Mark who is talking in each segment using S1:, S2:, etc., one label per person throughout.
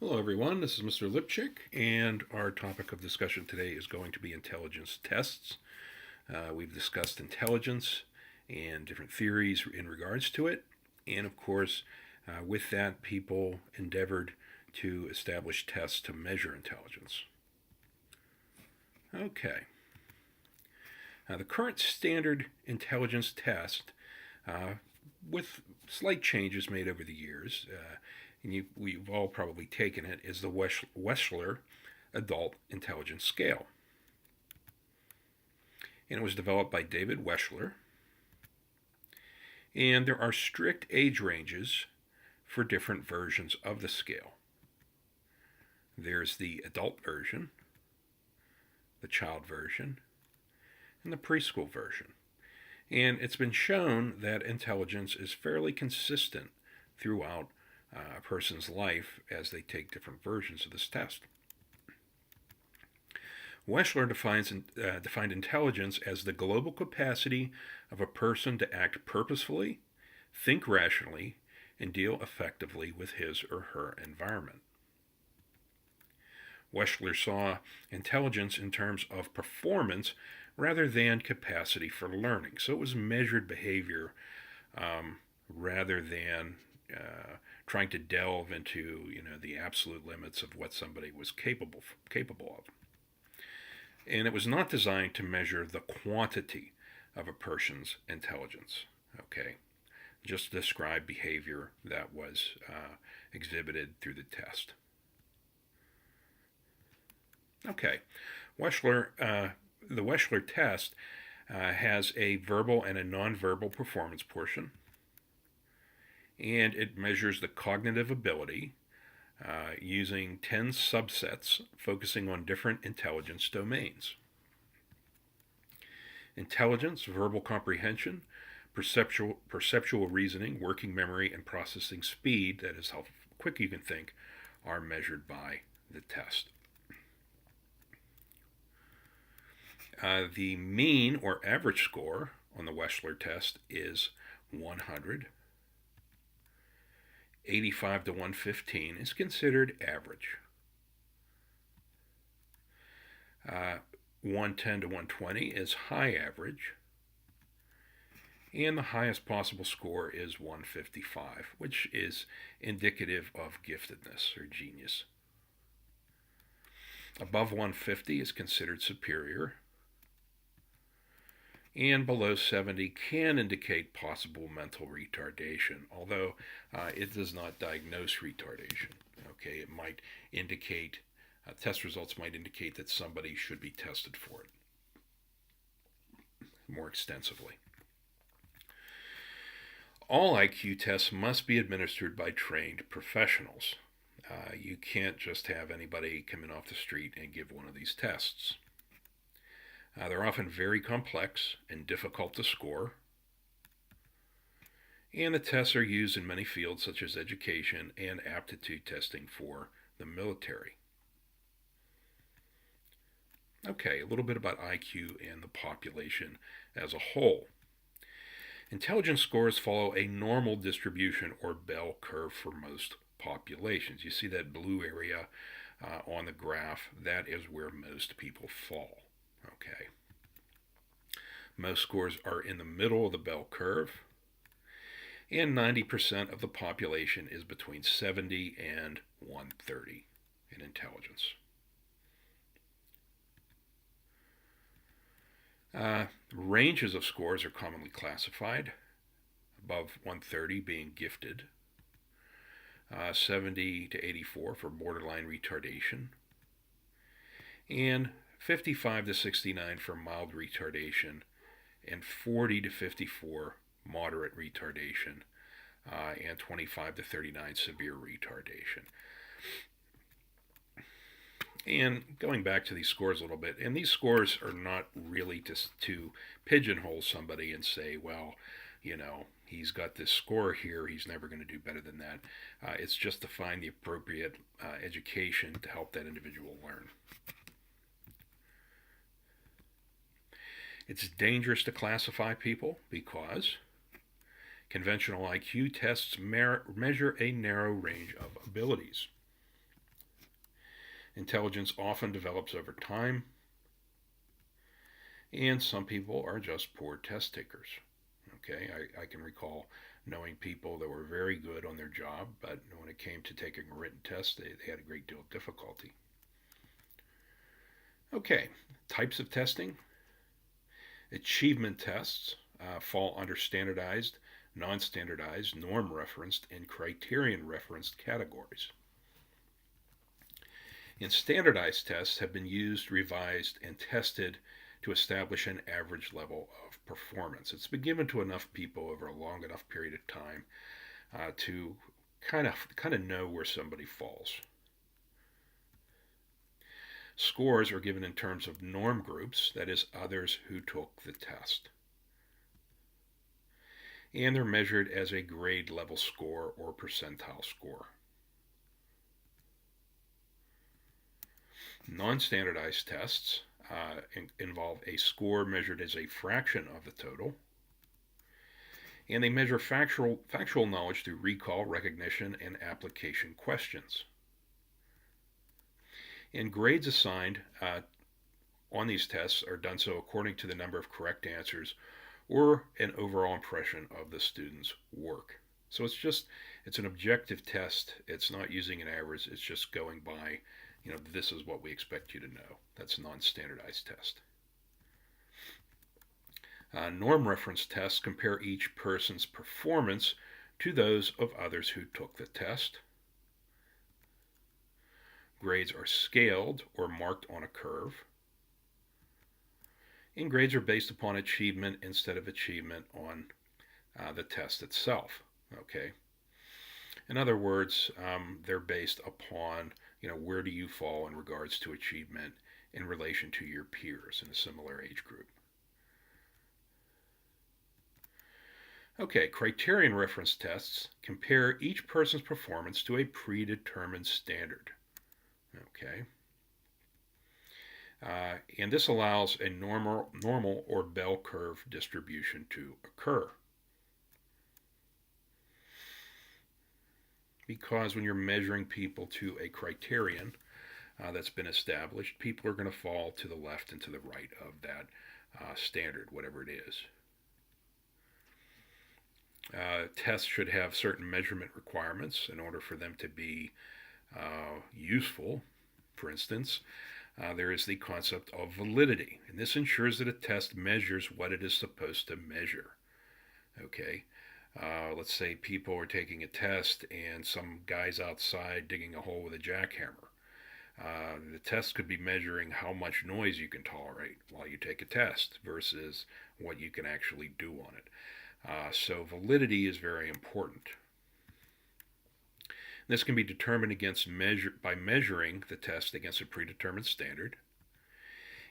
S1: Hello, everyone. This is Mr. Lipchick, and our topic of discussion today is going to be intelligence tests. We've discussed intelligence and different theories in regards to it, and of course, with that, people endeavored to establish tests to measure intelligence. Okay. The current standard intelligence test, uh, with slight changes made over the years, and we've all probably taken it, is the Wechsler Adult Intelligence Scale. And it was developed by David Wechsler. And there are strict age ranges for different versions of the scale. There's the adult version, the child version, and the preschool version. And it's been shown that intelligence is fairly consistent throughout a person's life as they take different versions of this test. Wechsler defined intelligence as the global capacity of a person to act purposefully, think rationally, and deal effectively with his or her environment. Wechsler saw intelligence in terms of performance rather than capacity for learning. So it was measured behavior rather than trying to delve into the absolute limits of what somebody was capable of. And it was not designed to measure the quantity of a person's intelligence. Okay, just describe behavior that was exhibited through the test. Okay, the Wechsler test has a verbal and a nonverbal performance portion, and it measures the cognitive ability using 10 subsets focusing on different intelligence domains. Intelligence, verbal comprehension, perceptual reasoning, working memory, and processing speed, that is how quick you can think, are measured by the test. The mean or average score on the Wechsler test is 100. 85 to 115 is considered average. 110 to 120 is high average. And the highest possible score is 155, which is indicative of giftedness or genius. Above 150 is considered superior. And below 70 can indicate possible mental retardation, although it does not diagnose retardation. Okay, it might indicate, test results might indicate that somebody should be tested for it more extensively. All IQ tests must be administered by trained professionals. You can't just have anybody come in off the street and give one of these tests. They're often very complex and difficult to score. And the tests are used in many fields such as education and aptitude testing for the military. Okay, a little bit about IQ and the population as a whole. Intelligence scores follow a normal distribution or bell curve for most populations. You see that blue area on the graph, that is where most people fall. Okay. Most scores are in the middle of the bell curve, and 90% of the population is between 70 and 130 in intelligence. Ranges of scores are commonly classified, above 130 being gifted, 70 to 84 for borderline retardation, and 55 to 69 for mild retardation, and 40 to 54 moderate retardation, and 25 to 39 severe retardation. And going back to these scores a little bit, and these scores are not really to pigeonhole somebody and say, well, he's got this score here, he's never going to do better than that. It's just to find the appropriate education to help that individual learn. It's dangerous to classify people because conventional IQ tests measure a narrow range of abilities. Intelligence often develops over time, and some people are just poor test takers. Okay, I can recall knowing people that were very good on their job, but when it came to taking a written test, they had a great deal of difficulty. Okay, types of testing. Achievement tests fall under standardized, non standardized, norm referenced, and criterion referenced categories. And standardized tests have been used, revised, and tested to establish an average level of performance. It's been given to enough people over a long enough period of time to kind of know where somebody falls. Scores are given in terms of norm groups, that is, others who took the test. And they're measured as a grade level score or percentile score. Non-standardized tests involve a score measured as a fraction of the total, and they measure factual knowledge through recall, recognition, and application questions. And grades assigned on these tests are done so according to the number of correct answers or an overall impression of the student's work. So it's an objective test. It's not using an average. It's just going by, this is what we expect you to know. That's a non-standardized test. Norm reference tests compare each person's performance to those of others who took the test. Grades are scaled or marked on a curve. And grades are based upon achievement instead of achievement on the test itself. Okay. In other words, they're based upon, where do you fall in regards to achievement in relation to your peers in a similar age group. Okay, criterion reference tests compare each person's performance to a predetermined standard. Okay. And this allows a normal or bell curve distribution to occur. Because when you're measuring people to a criterion that's been established, people are going to fall to the left and to the right of that standard, whatever it is. Tests should have certain measurement requirements in order for them to be useful. For instance, there is the concept of validity, and this ensures that a test measures what it is supposed to measure. Okay, let's say people are taking a test and some guy's outside digging a hole with a jackhammer. The test could be measuring how much noise you can tolerate while you take a test versus what you can actually do on it. So validity is very important. This can be determined by measuring the test against a predetermined standard.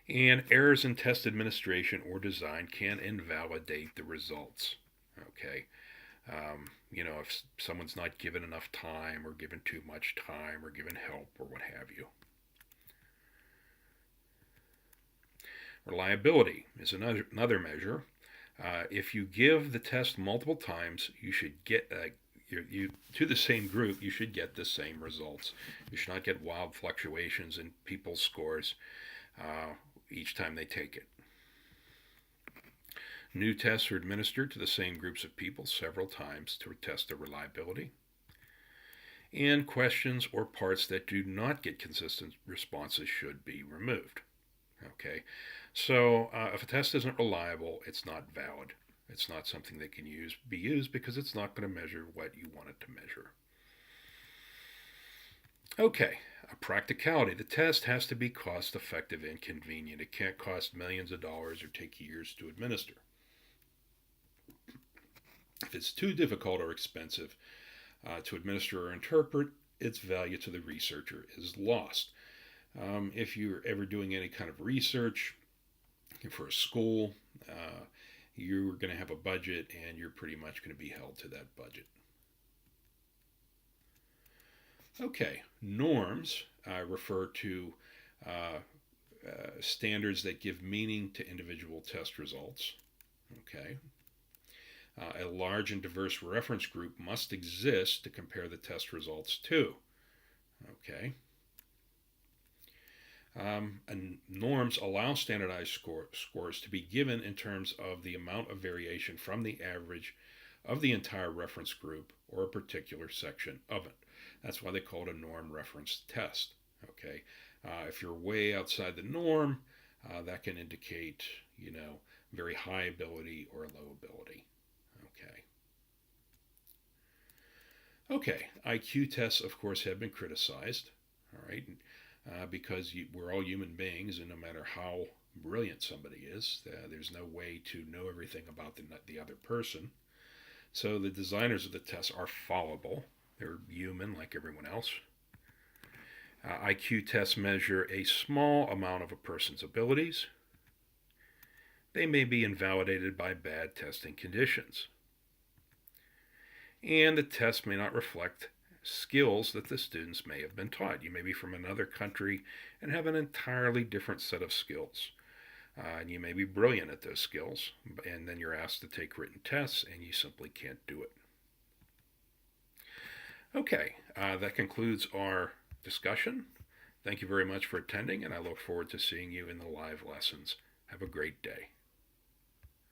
S1: And errors in test administration or design can invalidate the results. Okay. If someone's not given enough time or given too much time or given help or what have you. Reliability is another measure. If you give the test multiple times, you should get to the same group, you should get the same results. You should not get wild fluctuations in people's scores each time they take it. New tests are administered to the same groups of people several times to test their reliability. And questions or parts that do not get consistent responses should be removed. Okay, so if a test isn't reliable, it's not valid. It's not something that can be used because it's not going to measure what you want it to measure. Okay, practicality. The test has to be cost effective and convenient. It can't cost millions of dollars or take years to administer. If it's too difficult or expensive to administer or interpret, its value to the researcher is lost. If you're ever doing any kind of research for a school, you're going to have a budget and you're pretty much going to be held to that budget. Okay, norms refer to standards that give meaning to individual test results. Okay. A large and diverse reference group must exist to compare the test results to. Okay. And norms allow standardized scores to be given in terms of the amount of variation from the average of the entire reference group or a particular section of it. That's why they call it a norm reference test. Okay, if you're way outside the norm, that can indicate, very high ability or low ability. Okay. Okay, IQ tests, of course, have been criticized. All right, because we're all human beings, and no matter how brilliant somebody is, there's no way to know everything about the other person. So the designers of the tests are fallible. They're human like everyone else. IQ tests measure a small amount of a person's abilities. They may be invalidated by bad testing conditions. And the test may not reflect skills that the students may have been taught. You may be from another country and have an entirely different set of skills. And you may be brilliant at those skills, and then you're asked to take written tests, and you simply can't do it. Okay, that concludes our discussion. Thank you very much for attending, and I look forward to seeing you in the live lessons. Have a great day.